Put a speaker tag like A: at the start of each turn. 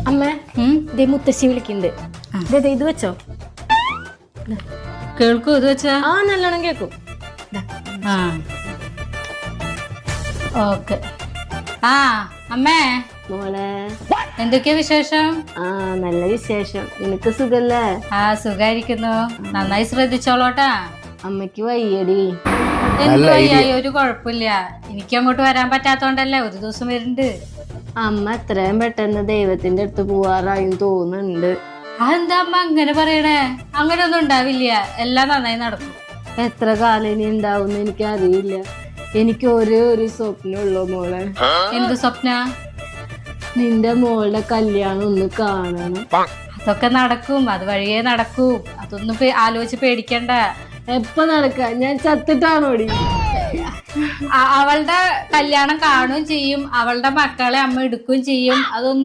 A: അമ്മ ദേ മുത്തശ്ശി വിളിക്കുന്നുണ്ട്. ഇത് വെച്ചോ.
B: കേൾക്കൂ ഇത് വെച്ചാ?
A: ആ നല്ലോണം കേക്കും.
B: ആ ഓക്കെ. ആ അമ്മേ
A: മോളെ
B: എന്തൊക്കെയാ വിശേഷം?
A: ആ നല്ല വിശേഷം. നിനക്ക് സുഖല്ലേ?
B: ആ സുഖായിരിക്കുന്നു. നന്നായി ശ്രദ്ധിച്ചോളോട്ടാ.
A: അമ്മക്ക് വയ്യടി.
B: എന്ത് വയ്യായി? ഒരു കുഴപ്പമില്ല. എനിക്ക് അങ്ങോട്ട് വരാൻ പറ്റാത്തോണ്ടല്ലേ ഒരു ദിവസം വരുന്നുണ്ട്.
A: അമ്മ എത്രയും പെട്ടെന്ന് ദൈവത്തിന്റെ അടുത്ത് പോവാറായും തോന്നുന്നുണ്ട്.
B: അതെന്താ അമ്മ അങ്ങനെ പറയണേ? അങ്ങനെ ഒന്നും ഉണ്ടാവില്ല. എല്ലാം നന്നായി നടക്കും.
A: എത്ര കാലം ഇനി ഉണ്ടാവും എനിക്ക് അറിയില്ല. എനിക്ക് ഒരേ ഒരു സ്വപ്നമുള്ളൂ മോളെ.
B: എന്ത് സ്വപ്ന?
A: നിന്റെ മോളുടെ കല്യാണം ഒന്ന് കാണണം.
B: അതൊക്കെ നടക്കും. അത് വഴിയേ നടക്കും. അതൊന്നും ആലോചിച്ച് പേടിക്കണ്ട.
A: എപ്പ നടക്ക? ഞാൻ ചത്തിട്ടാണോടി?
B: അവളുടെ കല്യാണം കാണുകയും ചെയ്യും. അവളുടെ മക്കളെ അമ്മ എടുക്കുകയും ചെയ്യും. അതൊന്നും